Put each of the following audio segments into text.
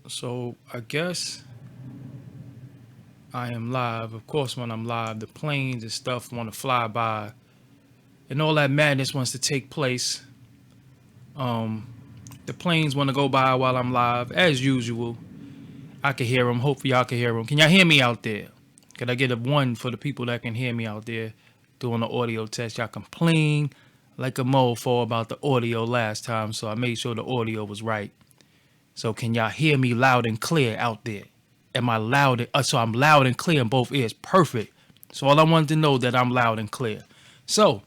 So I guess I am live. Of course, when I'm live, the planes and stuff want to fly by, and all that madness wants to take place. Um, the planes want to go by while I'm live, as usual. I can hear them. Hopefully, y'all can hear them. Can y'all hear me out there? Can I get a one for the people that can hear me out there doing the audio test? Y'all complain like a mofo about the audio last time, so I made sure the audio was right. So can y'all hear me loud and clear out there? Am I loud? So I'm loud and clear in both ears. Perfect. So all I wanted to know that I'm loud and clear. So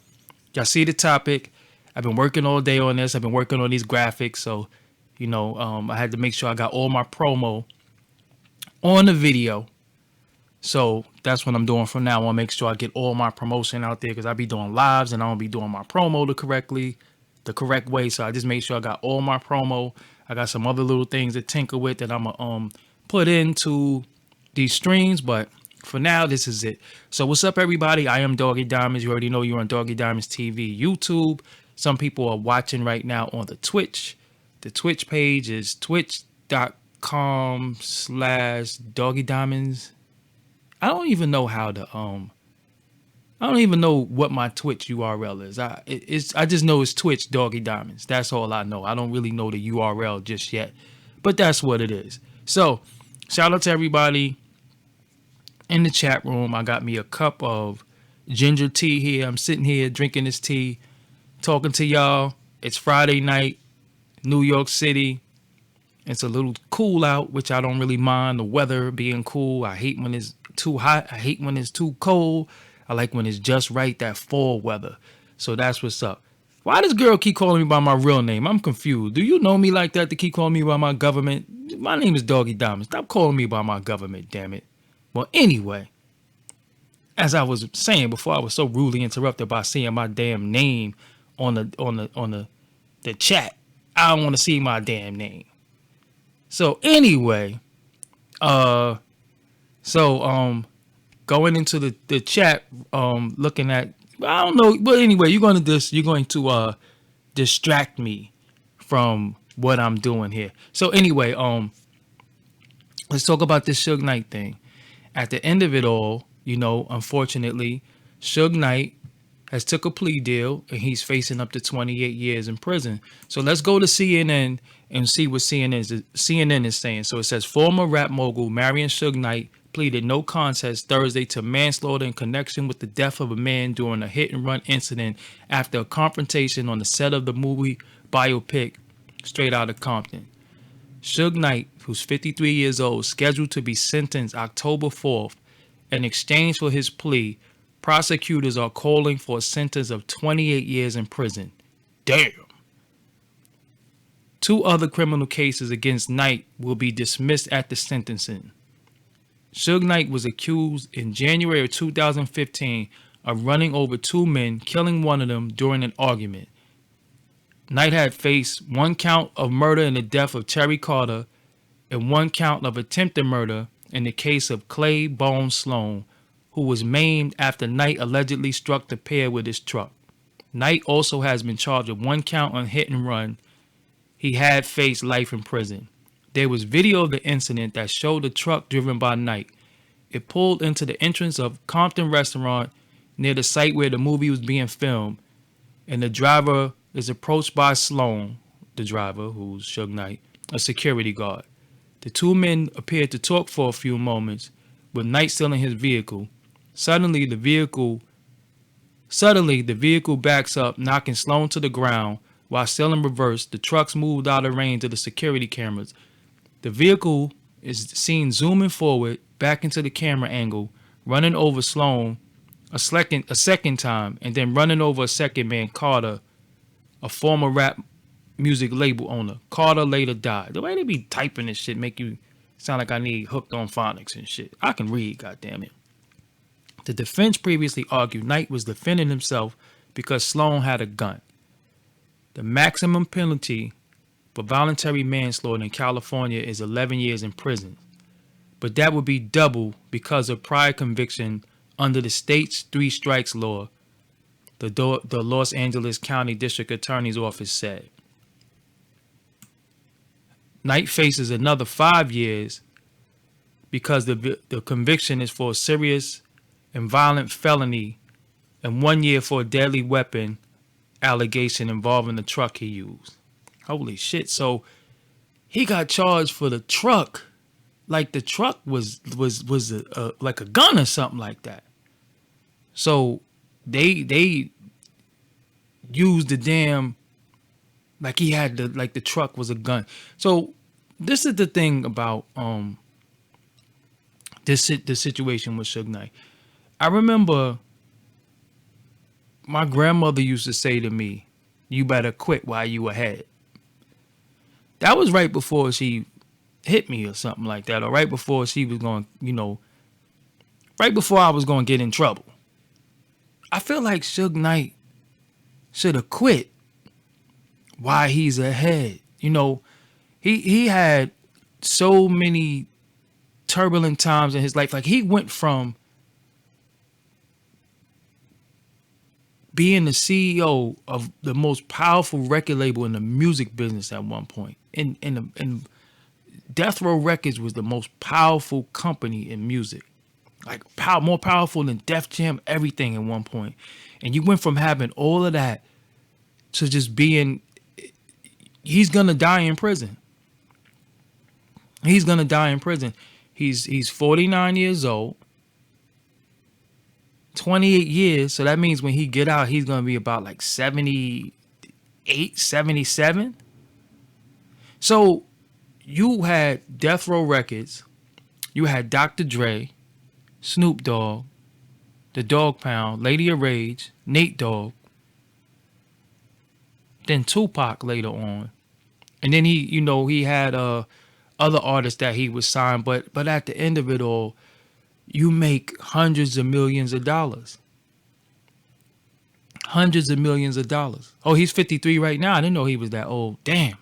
y'all see the topic. I've been working all day on this. I've been working on these graphics. So, I had to make sure I got all my promo on the video. So that's what I'm doing from now on. Make sure I get all my promotion out there because I be doing lives and I don't be doing my promo the correct way. So I just make sure I got all my promo. I got some other little things to tinker with that I'm gonna put into these streams, but for now this is it. So what's up, everybody? I am Doggie Diamonds. You already know you're on Doggie Diamonds TV, YouTube. Some people are watching right now on the Twitch. The Twitch page is twitch.com/Doggie Diamonds. I don't even know what my Twitch URL is. I just know it's Twitch Doggy Diamonds. That's all I know. I don't really know the URL just yet, but that's what it is. So shout out to everybody in the chat room. I got me a cup of ginger tea here. I'm sitting here drinking this tea, talking to y'all. It's Friday night, New York City. It's a little cool out, which I don't really mind. The weather being cool. I hate when it's too hot. I hate when it's too cold. I like when it's just right, that fall weather. So that's what's up. Why does girl keep calling me by my real name? I'm confused. Do you know me like that to keep calling me by my government? My name is Doggy Diamond. Stop calling me by my government, damn it. Well, anyway, as I was saying before, I was so rudely interrupted by seeing my damn name on the chat. I don't want to see my damn name. So anyway, uh, going into the chat, looking at, I don't know, but anyway, you're going to distract me from what I'm doing here. So anyway, let's talk about this Suge Knight thing. At the end of it all, unfortunately, Suge Knight has took a plea deal and he's facing up to 28 years in prison. So let's go to CNN and see what CNN is saying. So it says former rap mogul Marion Suge Knight pleaded no contest Thursday to manslaughter in connection with the death of a man during a hit and run incident after a confrontation on the set of the movie biopic Straight Outta Compton. Suge Knight, who's 53 years old, scheduled to be sentenced October 4th. In exchange for his plea, prosecutors are calling for a sentence of 28 years in prison. Damn. Two other criminal cases against Knight will be dismissed at the sentencing. Suge Knight was accused in January of 2015 of running over two men, killing one of them during an argument. Knight had faced one count of murder in the death of Terry Carter and one count of attempted murder in the case of Clay Bone Sloan, who was maimed after Knight allegedly struck the pair with his truck. Knight also has been charged with one count on hit and run. He had faced life in prison. There was video of the incident that showed the truck driven by Knight. It pulled into the entrance of Compton restaurant near the site where the movie was being filmed, and the driver is approached by Sloan, the driver, who's Suge Knight, a security guard. The two men appeared to talk for a few moments, with Knight still in his vehicle. Suddenly, the vehicle backs up, knocking Sloan to the ground. While still in reverse, the trucks moved out of range of the security cameras. The vehicle is seen zooming forward, back into the camera angle, running over Sloan a second time, and then running over a second man, Carter, a former rap music label owner. Carter later died. The way they be typing this shit make you sound like I need hooked on phonics and shit. I can read, goddammit. The defense previously argued Knight was defending himself because Sloan had a gun. The maximum penalty for voluntary manslaughter in California is 11 years in prison, but that would be double because of prior conviction under the state's three strikes law, the Los Angeles County District Attorney's Office said. Knight faces another 5 years because the conviction is for a serious and violent felony and 1 year for a deadly weapon allegation involving the truck he used. Holy shit. So he got charged for the truck. Like the truck was like a gun or something like that. So they used the damn, like he had the truck was a gun. So this is the thing about the situation with Suge Knight. I remember my grandmother used to say to me, "You better quit while you ahead." That was right before she hit me or something like that, or right before she was going, right before I was going to get in trouble. I feel like Suge Knight should have quit while he's ahead. He had so many turbulent times in his life. Like he went from being the CEO of the most powerful record label in the music business at one point. And Death Row Records was the most powerful company in music. Like more powerful than Def Jam, everything at one point. And you went from having all of that to just being, he's gonna die in prison. He's gonna die in prison. He's 49 years old. 28 years, so that means when he get out, he's gonna be about like 78, 77. So you had Death Row Records, you had Dr. Dre, Snoop Dogg, the Dog Pound, Lady of Rage, Nate Dogg, then Tupac later on, and then he had other artists that he was signed, but at the end of it all, you make hundreds of millions of dollars. Hundreds of millions of dollars. Oh, he's 53 right now. I didn't know he was that old. Damn.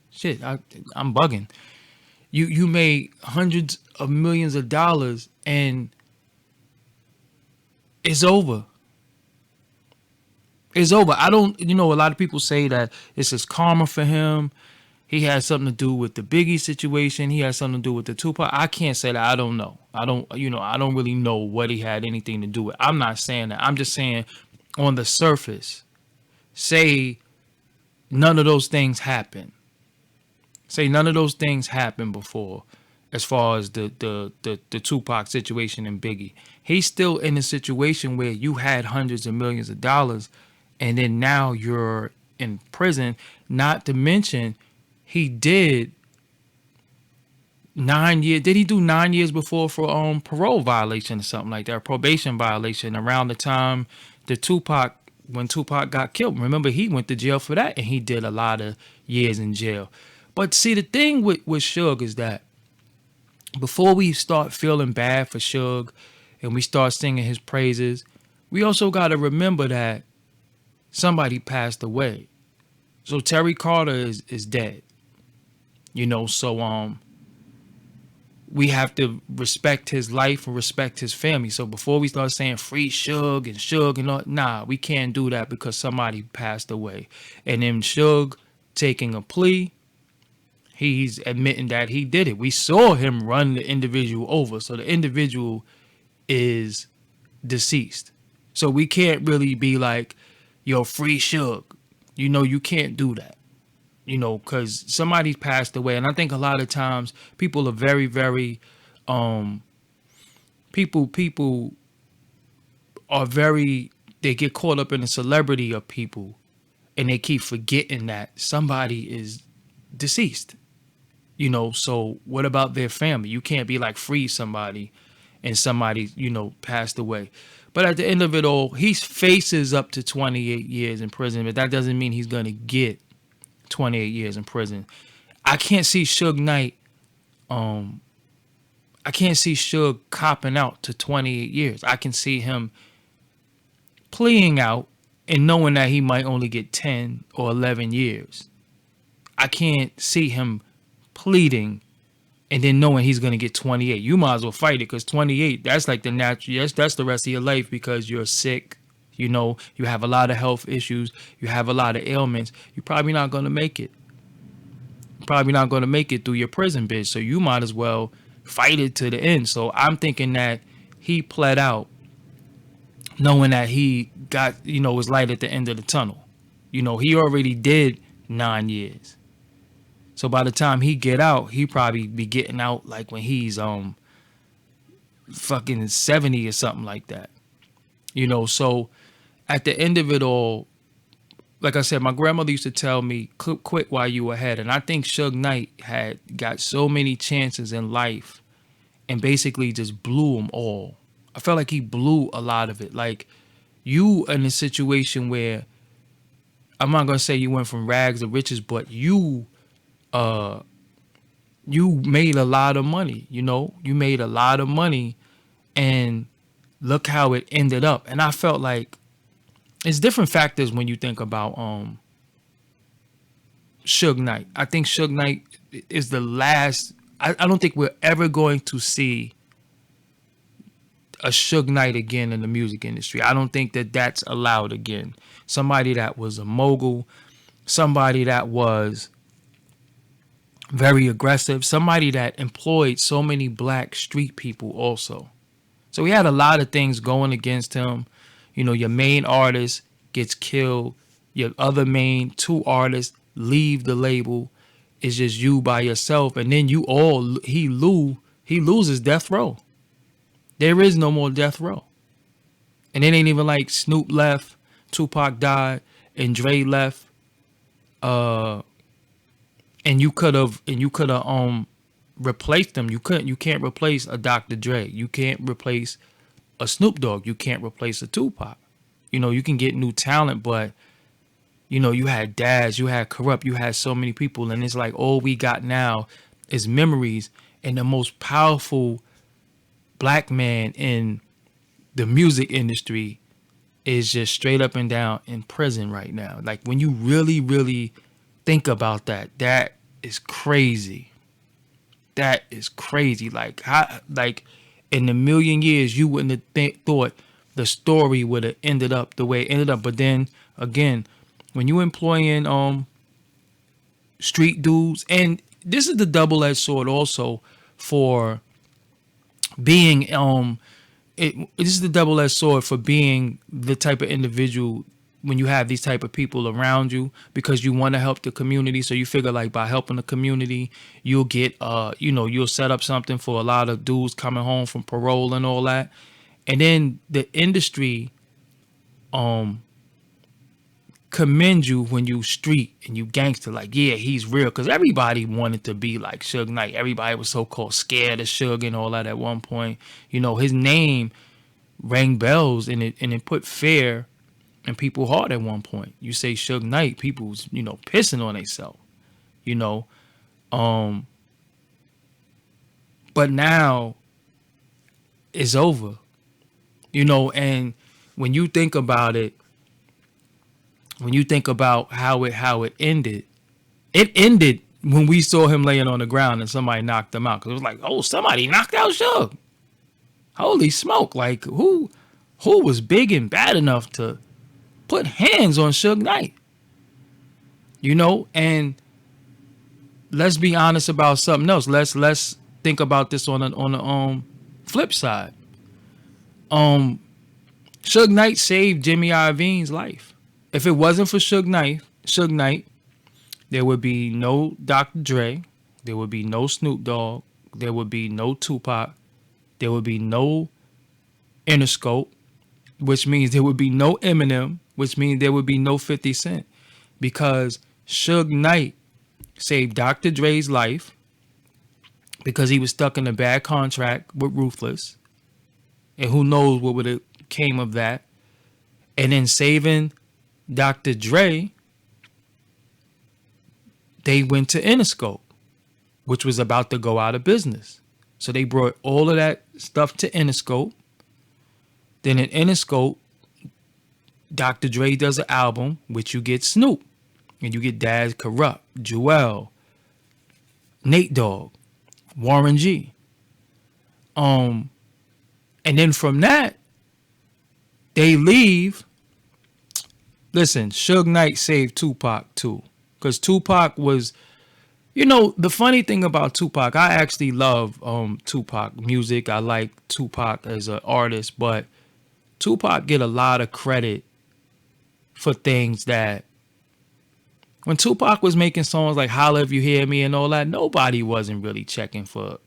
Shit, I'm bugging. You made hundreds of millions of dollars and it's over. It's over. I don't, a lot of people say that it's just karma for him. He has something to do with the Biggie situation. He has something to do with the Tupac. I can't say that. I don't know. I don't really know what he had anything to do with. I'm not saying that. I'm just saying on the surface, say none of those things happened. Say none of those things happened before as far as the Tupac situation and Biggie. He's still in a situation where you had hundreds of millions of dollars and then now you're in prison, not to mention he did 9 years. Did he do 9 years before for parole violation or something like that? Probation violation around the time when Tupac got killed. Remember, he went to jail for that and he did a lot of years in jail. But see, the thing with Suge is that before we start feeling bad for Suge and we start singing his praises, we also got to remember that somebody passed away. So Terry Carter is dead. So we have to respect his life and respect his family. So before we start saying free Suge and all, nah, we can't do that because somebody passed away. And then Suge taking a plea, he's admitting that he did it. We saw him run the individual over. So the individual is deceased. So we can't really be like, yo, free Suge. You can't do that. Because somebody's passed away. And I think a lot of times people are very, very, people are very, they get caught up in the celebrity of people and they keep forgetting that somebody is deceased. So what about their family? You can't be like free somebody and somebody, passed away. But at the end of it all, he faces up to 28 years in prison, but that doesn't mean he's going to get 28 years in prison. I can't see Suge Knight, I can't see Suge copping out to 28 years. I can see him pleading out and knowing that he might only get 10 or 11 years. I can't see him pleading and then knowing he's going to get 28. You might as well fight it because 28, that's like the natural, that's the rest of your life because you're sick. You have a lot of health issues. You have a lot of ailments. You're probably not going to make it. probably not going to make it through your prison bid. So you might as well fight it to the end. So I'm thinking that he pled out knowing that he got, was light at the end of the tunnel. He already did 9 years. So by the time he get out, he probably be getting out like when he's fucking 70 or something like that. So at the end of it all, like I said, my grandmother used to tell me, quit while you ahead. And I think Suge Knight had got so many chances in life and basically just blew them all. I felt like he blew a lot of it. Like, you in a situation where, I'm not going to say you went from rags to riches, but you made a lot of money, you made a lot of money, and look how it ended up. And I felt like it's different factors when you think about Suge Knight. I think Suge Knight is the last. I don't think we're ever going to see a Suge Knight again in the music industry. I don't think that that's allowed again. Somebody that was a mogul, somebody that was very aggressive, somebody that employed so many black street people also. So he had a lot of things going against him. Your main artist gets killed. Your other main 2 artists leave the label. It's just you by yourself. And then he loses Death Row. There is no more Death Row. And it ain't even like Snoop left, Tupac died, and Dre left. And you could have replaced them. You can't replace a Dr. Dre. You can't replace a Snoop Dogg. You can't replace a Tupac. You can get new talent, but you had Daz, you had Corrupt, you had so many people, and it's like all we got now is memories. And the most powerful black man in the music industry is just straight up and down in prison right now. Like, when you really, really think about that, that is crazy. That is crazy. Like, in a million years, you wouldn't have thought the story would have ended up the way it ended up. But then again, when you employing street dudes, and this is the double-edged sword also for being this is the double-edged sword for being the type of individual when you have these type of people around you, because you want to help the community. So you figure, like, by helping the community, you'll get you'll set up something for a lot of dudes coming home from parole and all that. And then the industry commend you when you street and you gangster, like, yeah, he's real. Because everybody wanted to be like Suge Knight. Everybody was so-called scared of Suge and all that at one point. His name rang bells, and it put fear in people's heart at one point. You say Suge Knight, people's, pissing on themselves, But now it's over, and when you think about it, when you think about how it ended when we saw him laying on the ground and somebody knocked him out. Because it was like, oh, somebody knocked out Suge. Holy smoke. Like, who was big and bad enough to put hands on Suge Knight? And let's be honest about something else. Let's think about this on the flip side. Suge Knight saved Jimmy Iovine's life. If it wasn't for Suge Knight, there would be no Dr. Dre, there would be no Snoop Dogg, there would be no Tupac, there would be no Interscope, which means there would be no Eminem, which means there would be no 50 Cent, because Suge Knight saved Dr. Dre's life because he was stuck in a bad contract with Ruthless, and who knows what would have came of that. And then saving Dr. Dre, they went to Interscope, which was about to go out of business. So they brought all of that stuff to Interscope. Then in Interscope, Dr. Dre does an album, which you get Snoop, and you get Daz, Corrupt, Jewel, Nate Dogg, Warren G. And then from that, they leave. Listen, Suge Knight saved Tupac too. Because Tupac was, You know, the funny thing about Tupac, I actually love Tupac music. I like Tupac as an artist, but Tupac get a lot of credit for things that when Tupac was making songs like Holla If You Hear Me and all that, nobody wasn't really checking for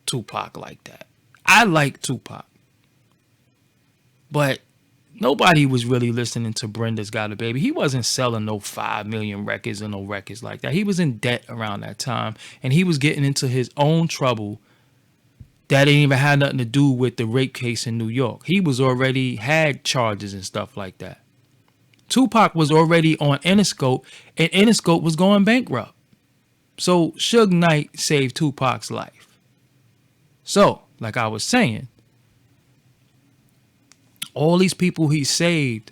Tupac like that. I like Tupac, but nobody was really listening to Brenda's Got a Baby. He wasn't selling no 5 million records or no records like that. He was in debt around that time, and he was getting into his own trouble that didn't even have nothing to do with the rape case in New York. He was already had charges and stuff like that. Tupac was already on Interscope, and Interscope was going bankrupt. So Suge Knight saved Tupac's life. So, like I was saying, all these people he saved,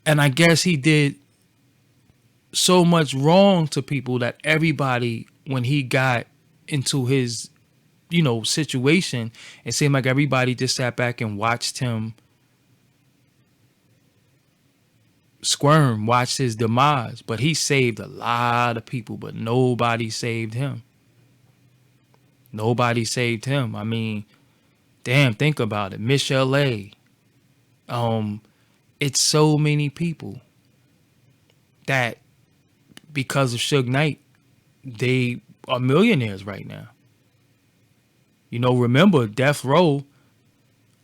and I guess he did so much wrong to people that everybody, when he got into his, situation, it seemed like everybody just sat back and watched him squirm, watched his demise. But he saved a lot of people, but nobody saved him. Nobody saved him. I mean, damn, think about it. Michelle A. It's so many people that because of Suge Knight, they are millionaires right now. Remember Death Row,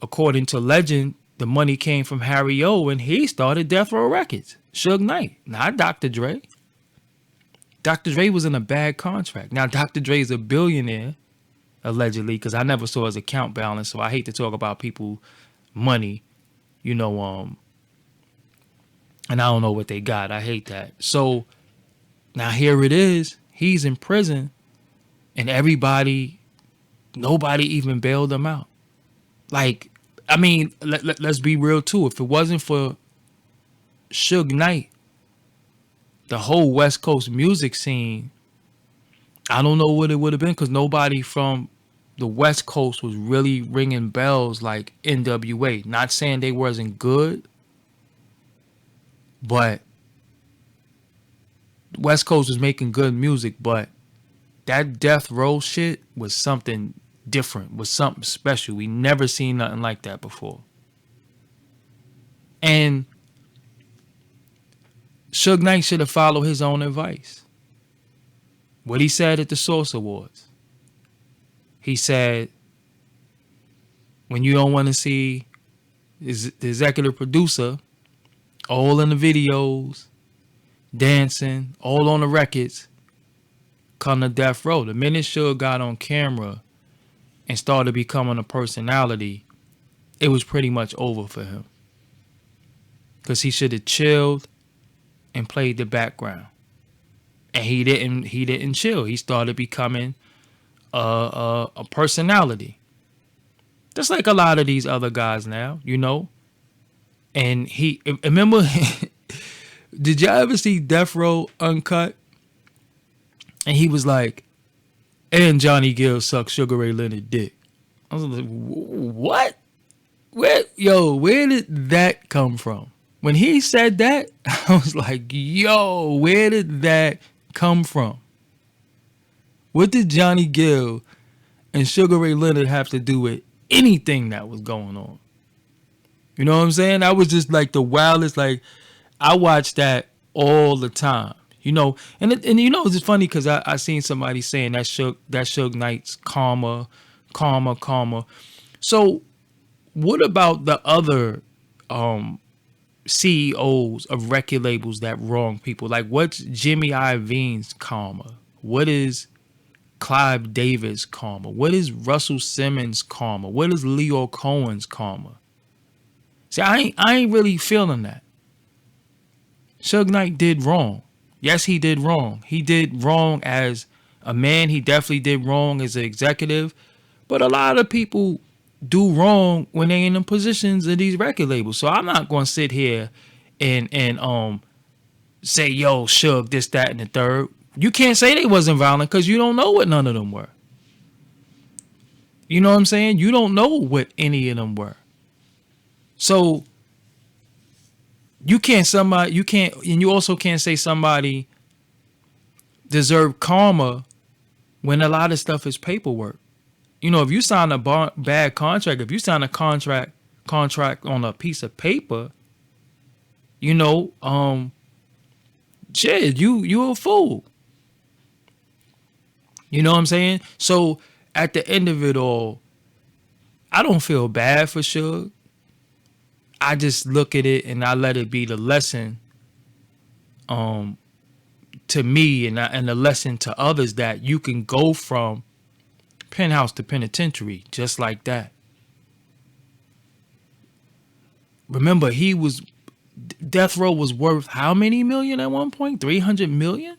according to legend, the money came from Harry O, and he started Death Row Records. Suge Knight, not Dr. Dre. Dr. Dre was in a bad contract. Now, Dr. Dre is a billionaire, allegedly, because I never saw his account balance, so I hate to talk about people money, and I don't know what they got. I hate that. So now here it is. He's in prison, and nobody even bailed him out. Like, I mean, let's be real too. If it wasn't for Suge Knight, the whole West Coast music scene, I don't know what it would have been, because nobody from the West Coast was really ringing bells like NWA. Not saying they wasn't good, but West Coast was making good music, but that Death Row shit was something different, was something special. We never seen nothing like that before. And Suge Knight should have followed his own advice. What he said at the Source Awards. He said, when you don't want to see the executive producer all in the videos, dancing, all on the records, come to Death Row. The minute Suge got on camera and started becoming a personality, it was pretty much over for him. Because he should have chilled and played the background. And he didn't chill. He started becoming a personality. Just like a lot of these other guys now, And remember, did y'all ever see Death Row Uncut? And he was like, and Johnny Gill sucked Sugar Ray Leonard dick. I was like, what? Where did that come from? When he said that, I was like, yo, where did that come from? What did Johnny Gill and Sugar Ray Leonard have to do with anything that was going on? You know what I'm saying? That was just like the wildest. Like, I watched that all the time. And it's funny because I seen somebody saying that Suge Knight's karma. So what about the other CEOs of record labels that wrong people? Like, what's Jimmy Iovine's karma? What is Clive Davis' karma? What is Russell Simmons' karma? What is Leo Cohen's karma? See, I ain't really feeling that. Suge Knight did wrong. Yes, he did wrong. He did wrong as a man. He definitely did wrong as an executive. But a lot of people do wrong when they in the positions of these record labels. So I'm not going to sit here and say, yo, Suge, this, that, and the third. You can't say they wasn't violent because you don't know what none of them were. You know what I'm saying? You don't know what any of them were. So and you also can't say somebody deserve karma when a lot of stuff is paperwork. You know, if you sign a bad contract, if you sign a contract on a piece of paper, you know, shit, you a fool. You know what I'm saying? So at the end of it all, I don't feel bad for Suge. I just look at it and I let it be the lesson to me and the lesson to others that you can go from penthouse to penitentiary just like that. Remember, death row was worth how many million at one point? 300 million?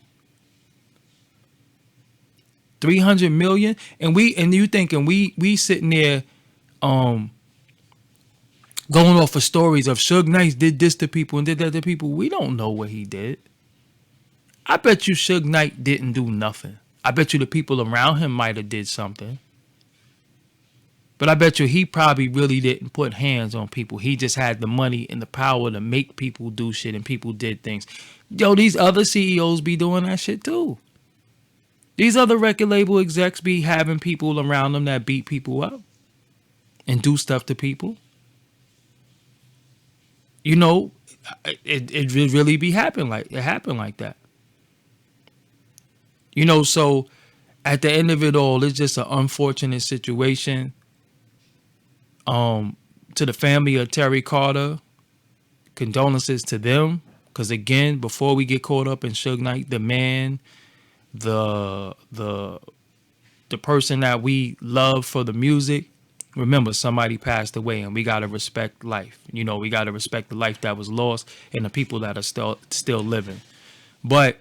300 million? And you thinking we sitting there going off of stories of Suge Knight did this to people and did that to people. We don't know what he did. I bet you Suge Knight didn't do nothing. I bet you the people around him might have did something. But I bet you he probably really didn't put hands on people. He just had the money and the power to make people do shit, and people did things. Yo, these other CEOs be doing that shit too. These other record label execs be having people around them that beat people up and do stuff to people. You know, it really be happening like that. You know, so at the end of it all, it's just an unfortunate situation. To the family of Terry Carter, condolences to them. Because again, before we get caught up in Suge Knight, the man, the person that we love for the music, remember somebody passed away, and we gotta respect life. You know, we gotta respect the life that was lost and the people that are still living. But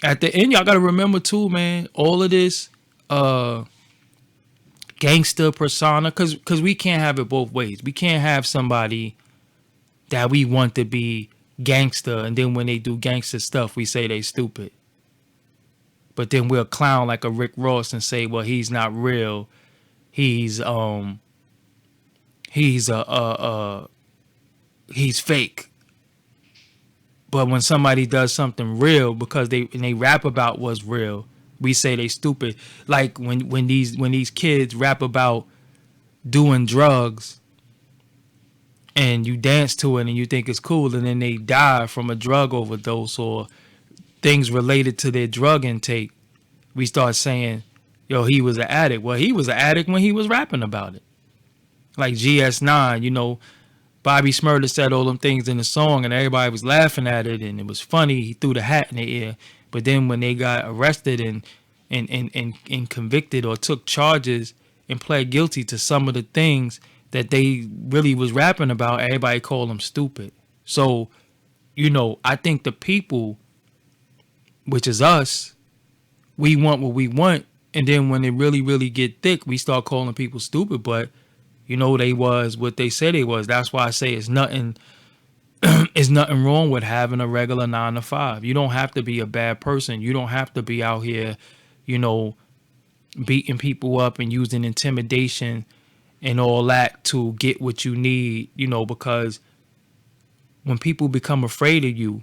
at the end, y'all gotta remember too, man, all of this gangster persona, because we can't have it both ways. We can't have somebody that we want to be gangster, and then when they do gangster stuff, we say they stupid. But then we'll clown like a Rick Ross and say, well, he's not real. He's fake. But when somebody does something real because they rap about what's real, we say they stupid. Like when these kids rap about doing drugs and you dance to it and you think it's cool, and then they die from a drug overdose or things related to their drug intake, we start saying, yo, he was an addict. Well, he was an addict when he was rapping about it. Like GS9, you know, Bobby Shmurda said all them things in the song and everybody was laughing at it and it was funny. He threw the hat in the air. But then when they got arrested and convicted or took charges and pled guilty to some of the things that they really was rapping about, everybody called them stupid. So, you know, I think the people, which is us, we want what we want. And then when it really, really get thick, we start calling people stupid. But, you know, they was what they said they was. That's why I say it's nothing there's nothing wrong with having a regular 9 to 5. You don't have to be a bad person. You don't have to be out here, you know, beating people up and using intimidation and all that to get what you need, you know, because when people become afraid of you,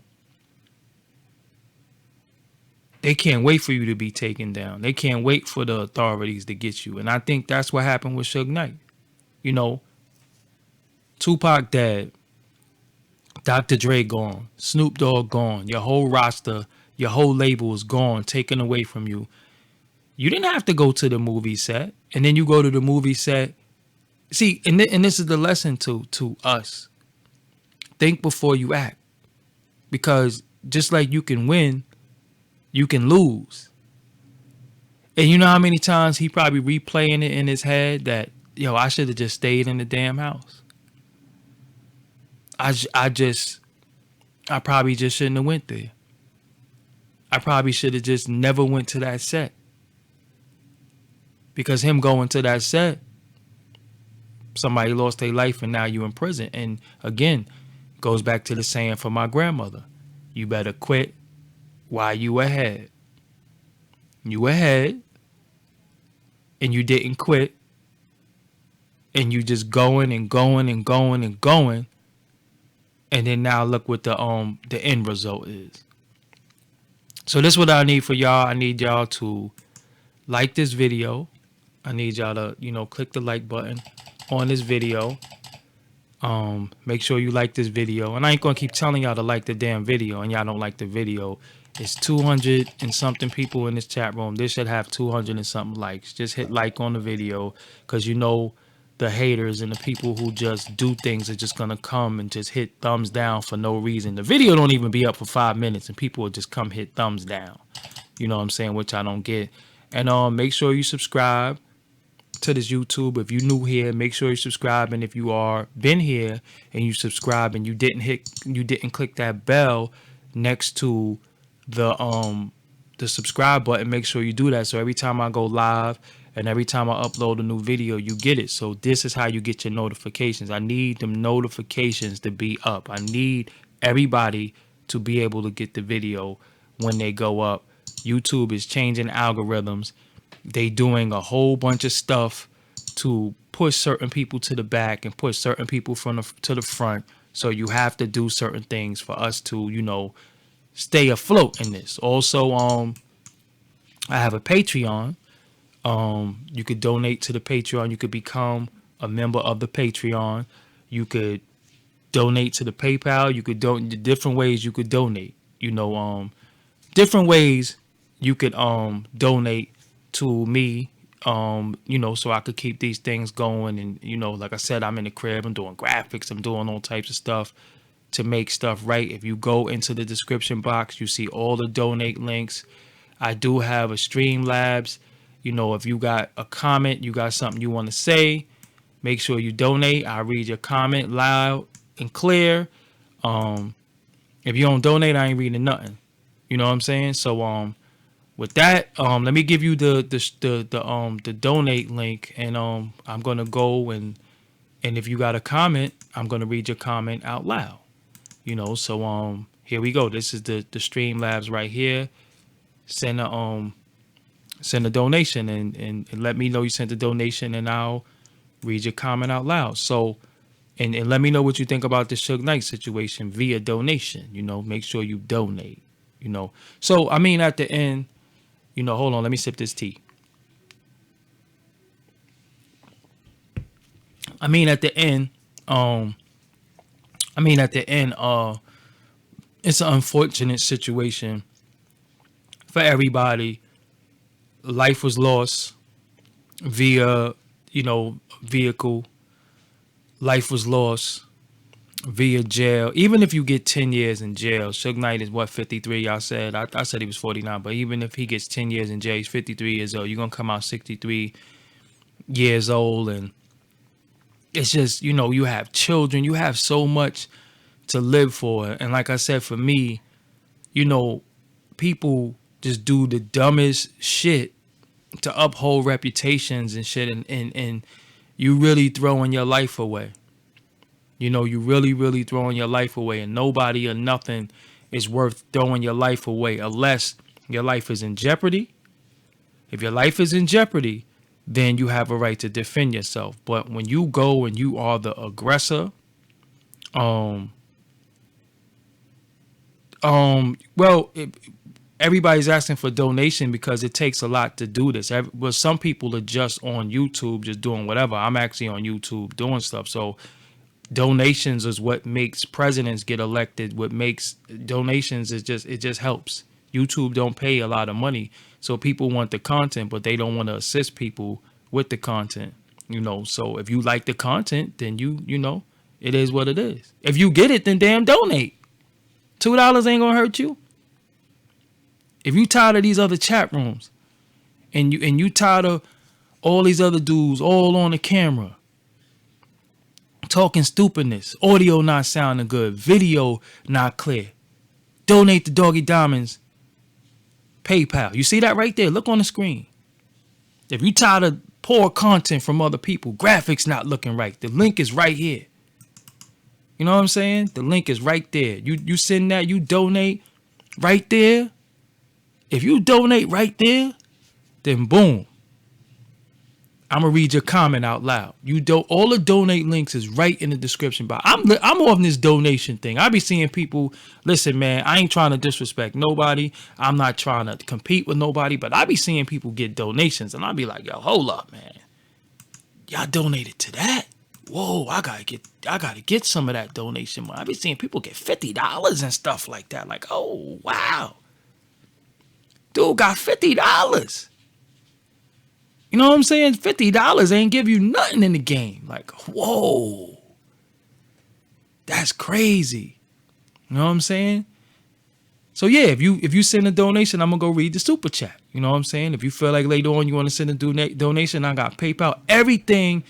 they can't wait for you to be taken down. They can't wait for the authorities to get you. And I think that's what happened with Suge Knight. You know, Tupac dead. Dr. Dre gone, Snoop Dogg gone, your whole roster, your whole label is gone, taken away from you. You didn't have to go to the movie set, and then you go to the movie set. See, and this is the lesson to us. Think before you act, because just like you can win, you can lose. And you know how many times he probably replaying it in his head that, yo, I should have just stayed in the damn house. I probably just shouldn't have went there. I probably should have just never went to that set. Because him going to that set, somebody lost their life and now you in prison. And again, goes back to the saying for my grandmother, you better quit while you ahead. You ahead and you didn't quit and you just going and going and going and going. And then now look what the end result is. So this is what I need for y'all. I need y'all to like this video. I need y'all to, click the like button on this video. Make sure you like this video. And I ain't gonna keep telling y'all to like the damn video and y'all don't like the video. It's 200 and something people in this chat room. This should have 200 and something likes. Just hit like on the video, because the haters and the people who just do things are just gonna come and just hit thumbs down for no reason. The video don't even be up for 5 minutes and people will just come hit thumbs down. You know what I'm saying? Which I don't get. And make sure you subscribe to this YouTube. If you new here, make sure you subscribe. And if you are been here and you subscribe and you didn't click that bell next to the subscribe button, make sure you do that. So every time I go live and every time I upload a new video, you get it. So this is how you get your notifications. I need them notifications to be up. I need everybody to be able to get the video when they go up. YouTube is changing algorithms. They doing a whole bunch of stuff to push certain people to the back and push certain people to the front. So you have to do certain things for us to, stay afloat in this. Also, I have a Patreon. You could donate to the Patreon. You could become a member of the Patreon. You could donate to the PayPal. You could donate different ways you could donate. Different ways you could donate to me, so I could keep these things going. And, like I said, I'm in the crib, I'm doing graphics, I'm doing all types of stuff to make stuff right. If you go into the description box, you see all the donate links. I do have a Streamlabs. If you got a comment, you got something you want to say, make sure you donate. I read your comment loud and clear. If you don't donate, I ain't reading nothing. You know what I'm saying? So, with that, let me give you the donate link, and I'm gonna go and if you got a comment, I'm gonna read your comment out loud. So here we go. This is the Streamlabs right here. Send a donation and let me know you sent the donation, and I'll read your comment out loud. So and let me know what you think about the Suge Knight situation via donation. Make sure you donate. So I mean at the end. Hold on, let me sip this tea. At the end, it's an unfortunate situation for everybody. Life was lost via, vehicle. Life was lost via jail. Even if you get 10 years in jail, Suge Knight is 53, y'all said. I said he was 49, but even if he gets 10 years in jail, he's 53 years old. You're going to come out 63 years old, and it's just, you have children. You have so much to live for. And like I said, for me, people just do the dumbest shit to uphold reputations and shit, and you really throwing your life away. You really, really throwing your life away, and nobody or nothing is worth throwing your life away unless your life is in jeopardy. If your life is in jeopardy, then you have a right to defend yourself. But when you go and you are the aggressor, everybody's asking for donation because it takes a lot to do this. Well, some people are just on YouTube, just doing whatever. I'm actually on YouTube doing stuff. So donations is what makes presidents get elected. What makes donations is it just helps. YouTube don't pay a lot of money, so people want the content, but they don't want to assist people with the content. So if you like the content, then it is what it is. If you get it, then damn donate. $2 ain't gonna hurt you. If you tired of these other chat rooms, and you tired of all these other dudes all on the camera talking stupidness, audio not sounding good, video not clear, donate to Doggie Diamond's PayPal. You see that right there? Look on the screen. If you tired of poor content from other people, graphics not looking right, the link is right here. You know what I'm saying? The link is right there. You send that, you donate right there. If you donate right there, then boom, I'm gonna read your comment out loud. All the donate links is right in the description box. I'm on this donation thing. I be seeing people. Listen, man, I ain't trying to disrespect nobody. I'm not trying to compete with nobody, but I be seeing people get donations, and I be like, yo, hold up, man. Y'all donated to that? Whoa, I gotta get some of that donation money. I be seeing people get $50 and stuff like that. Like, oh wow, dude got $50. You know what I'm saying? $50 ain't give you nothing in the game. Like, whoa, that's crazy. You know what I'm saying? So yeah, if you send a donation, I'm gonna go read the super chat. You know what I'm saying? If you feel like later on you want to send a donation, I got PayPal. Everything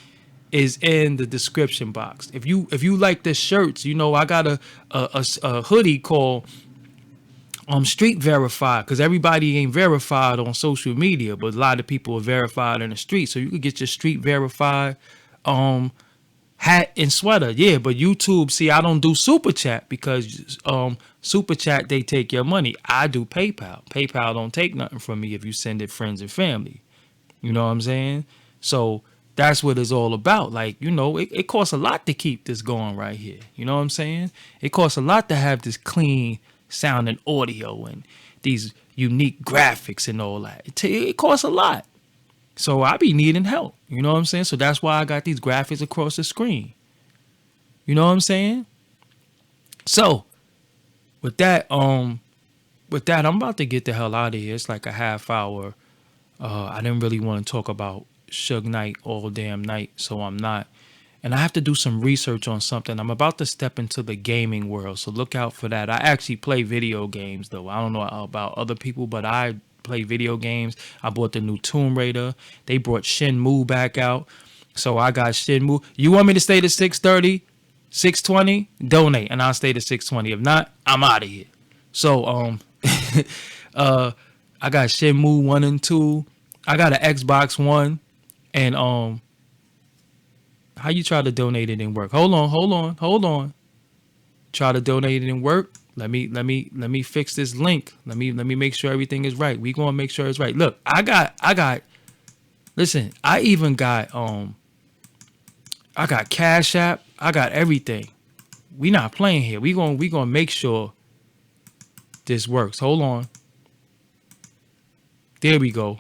is in the description box. If you like the shirts, you know I got a hoodie called Street Verified, because everybody ain't verified on social media, but a lot of people are verified in the street. So you could get your Street Verified hat and sweater. Yeah, but YouTube, see, I don't do super chat because super chat, they take your money. I do PayPal. PayPal don't take nothing from me if you send it friends and family. You know what I'm saying? So that's what it's all about. Like, you know, it costs a lot to keep this going right here. You know what I'm saying? It costs a lot to have this clean sound and audio and these unique graphics and all that. It costs a lot. So I be needing help. You know what I'm saying? So that's why I got these graphics across the screen. You know what I'm saying? So with that, I'm about to get the hell out of here. It's like a half hour. I didn't really want to talk about Suge Knight all damn night, so I'm not. And I have to do some research on something. I'm about to step into the gaming world, so look out for that. I actually play video games, though. I don't know about other people, but I play video games. I bought the new Tomb Raider. They brought Shenmue back out, so I got Shenmue. You want me to stay to 6:30, 6:20? Donate, and I'll stay to 6:20. If not, I'm out of here. So I got Shenmue 1 and 2. I got an Xbox One, and how you try to donate it and work? Hold on. Try to donate it and work. Let me fix this link. Let me make sure everything is right. We gonna make sure it's right. Look, I got. Listen, I even got I got Cash App. I got everything. We not playing here. We gonna make sure this works. Hold on. There we go.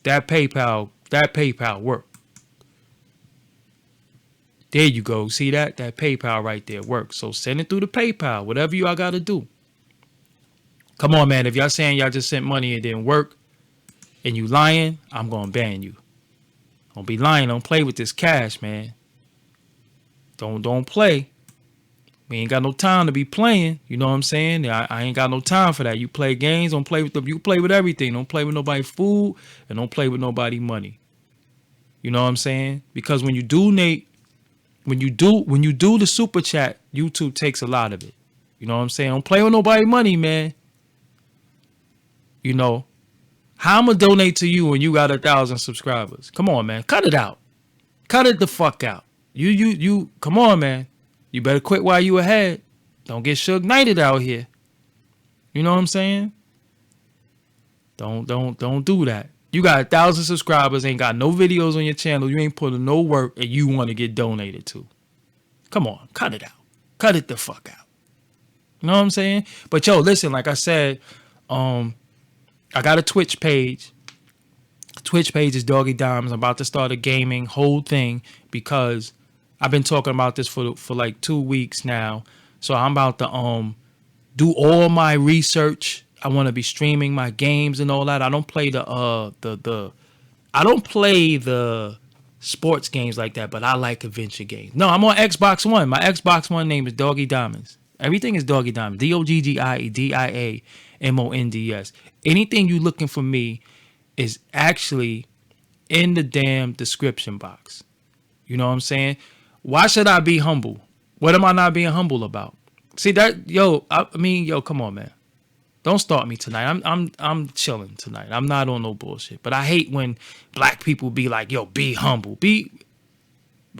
That PayPal worked. There you go. See that? That PayPal right there works. So send it through the PayPal. Whatever y'all got to do. Come on, man. If y'all saying y'all just sent money and it didn't work and you lying, I'm going to ban you. Don't be lying. Don't play with this cash, man. Don't play. We ain't got no time to be playing. You know what I'm saying? I ain't got no time for that. You play games. Don't play with them. You play with everything. Don't play with nobody's food and don't play with nobody's money. You know what I'm saying? Because when you donate, when you do the super chat, YouTube takes a lot of it. You know what I'm saying? Don't play with nobody's money, man. You know, how I'm gonna donate to you when you got 1,000 subscribers? Come on, man. Cut it out. Cut it the fuck out. You come on, man. You better quit while you ahead. Don't get Suge Knighted out here. You know what I'm saying? Don't do that. You got 1,000 subscribers, ain't got no videos on your channel, you ain't putting no work, and you want to get donated to. Come on, cut it out. Cut it the fuck out. You know what I'm saying? But yo, listen, like I said, I got a Twitch page. Twitch page is Doggie Dimes. I'm about to start a gaming whole thing because I've been talking about this for like 2 weeks now. So I'm about to do all my research. I want to be streaming my games and all that. I don't play I don't play the sports games like that, but I like adventure games. No, I'm on Xbox One. My Xbox One name is Doggie Diamonds. Everything is Doggie Diamonds. DOGGIEDIAMONDS. Anything you looking for me is actually in the damn description box. You know what I'm saying? Why should I be humble? What am I not being humble about? See that, yo, I mean, come on, man. Don't start me tonight. I'm chilling tonight. I'm not on no bullshit. But I hate when black people be like, yo, be humble.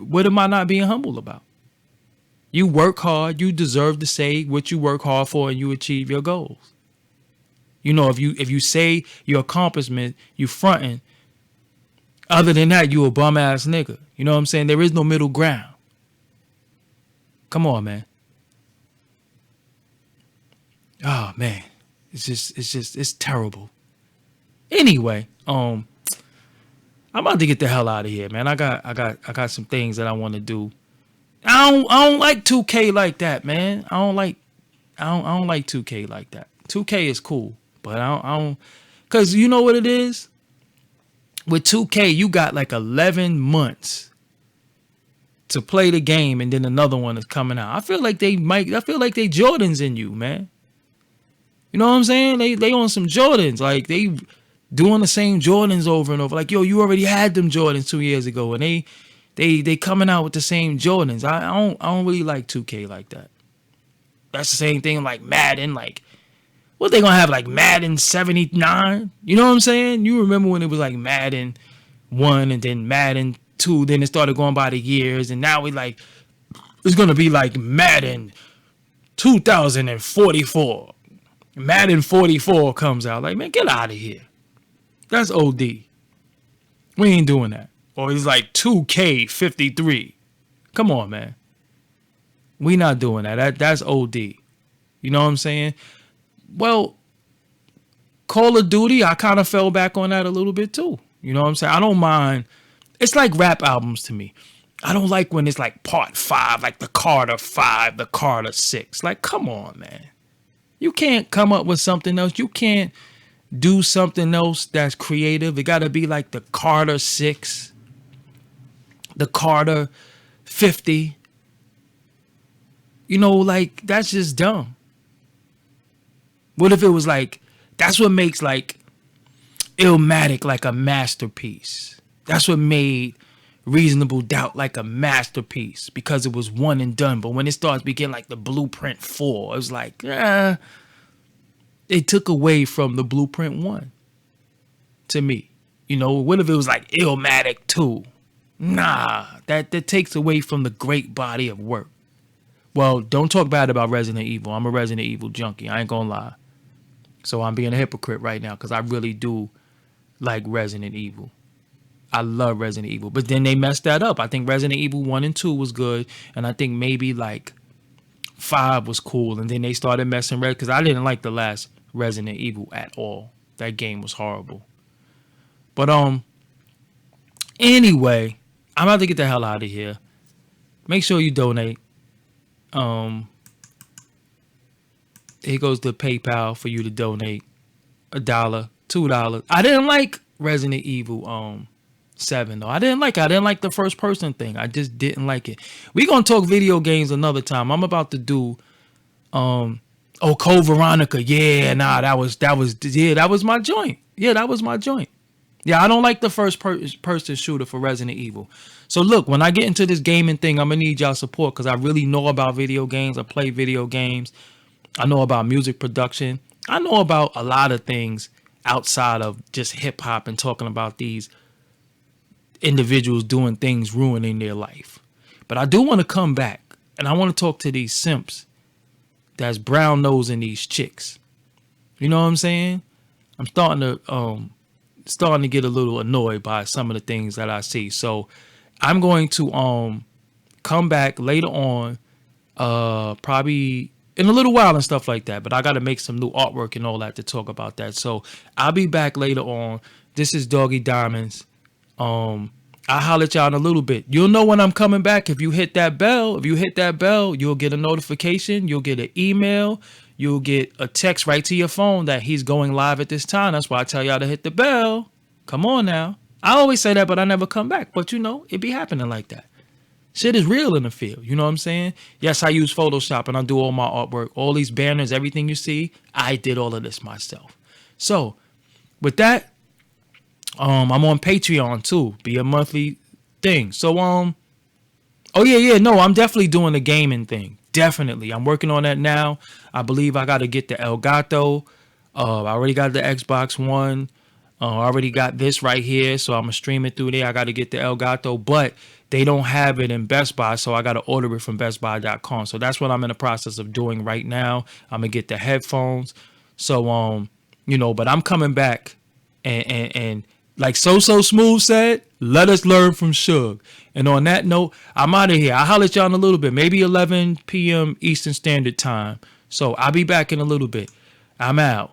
What am I not being humble about? You work hard. You deserve to say what you work hard for and you achieve your goals. You know, if you say your accomplishment, you fronting, Other than that, you a bum ass nigga. You know what I'm saying? There is no middle ground. Come on, man. Oh man. It's terrible. Anyway, I'm about to get the hell out of here, man. I got some things that I want to do. I don't like 2K like that, man. I don't like 2K like that. 2K is cool, but I don't cuz you know what it is? With 2K, you got like 11 months to play the game and then another one is coming out. I feel like they Jordans in you, man. You know what I'm saying? They on some Jordans. Like they doing the same Jordans over and over. Like, yo, you already had them Jordans 2 years ago and they coming out with the same Jordans. I don't really like 2K like that. That's the same thing like Madden. Like, what they gonna have like Madden 79? You know what I'm saying? You remember when it was like Madden 1 and then Madden 2, then it started going by the years, and now it's gonna be like Madden 2044. Madden 44 comes out. Like, man, get out of here. That's OD. We ain't doing that. Or it's like 2K53. Come on, man. We not doing that. That's OD. You know what I'm saying? Well, Call of Duty, I kind of fell back on that a little bit too. You know what I'm saying? I don't mind. It's like rap albums to me. I don't like when it's like part 5, like the Carter 5, the Carter 6. Like, come on, man. You can't come up with something else. You can't do something else that's creative. It got to be like the Carter 6, the Carter 50. You know, like, that's just dumb. What if it was like, that's what makes like Illmatic like a masterpiece. That's what made Reasonable Doubt like a masterpiece, because it was one and done. But when it starts beginning like the Blueprint 4, it was like, they took away from the Blueprint 1 to me. You know, what if it was like Illmatic 2? Nah, that takes away from the great body of work. Well, don't talk bad about Resident Evil. I'm a Resident Evil junkie. I ain't gonna lie. So I'm being a hypocrite right now because I really do like Resident Evil. I love Resident Evil. But then they messed that up. I think Resident Evil 1 and 2 was good. And I think maybe like 5 was cool. And then they started messing with, because I didn't like the last Resident Evil at all. That game was horrible. But anyway, I'm about to get the hell out of here. Make sure you donate. Here goes the PayPal for you to donate. $1, $2. I didn't like Resident Evil 7 though. I didn't like the first person thing. I just didn't like it. We gonna talk video games another time. I'm about to do Code Veronica. Yeah, nah, that was my joint. Yeah, that was my joint. Yeah, I don't like the first person shooter for Resident Evil. So look, when I get into this gaming thing, I'm gonna need y'all support because I really know about video games. I play video games. I know about music production. I know about a lot of things outside of just hip hop and talking about these individuals doing things ruining their life. But I do want to come back and I want to talk to these simps that's brown nosing these chicks. You know what I'm saying? I'm starting to get a little annoyed by some of the things that I see. So I'm going to come back later on, probably in a little while and stuff like that. But I got to make some new artwork and all that to talk about that. So I'll be back later on. This is Doggie Diamonds. I'll holler at y'all in a little bit. You'll know when I'm coming back. If you hit that bell, you'll get a notification. You'll get an email. You'll get a text right to your phone that he's going live at this time. That's why I tell y'all to hit the bell. Come on now. I always say that, but I never come back. But you know, it be happening like that. Shit is real in the field. You know what I'm saying? Yes, I use Photoshop and I do all my artwork. All these banners, everything you see, I did all of this myself. So with that, I'm on Patreon too. Be a monthly thing. So I'm definitely doing the gaming thing. Definitely. I'm working on that now. I believe I got to get the Elgato. I already got the Xbox One. I already got this right here. So I'm going to stream it through there. I got to get the Elgato, but they don't have it in Best Buy. So I got to order it from bestbuy.com. So that's what I'm in the process of doing right now. I'm going to get the headphones. So, but I'm coming back and Like So Smooth said, let us learn from Suge. And on that note, I'm out of here. I'll holler at y'all in a little bit, maybe 11 p.m. Eastern Standard Time. So I'll be back in a little bit. I'm out.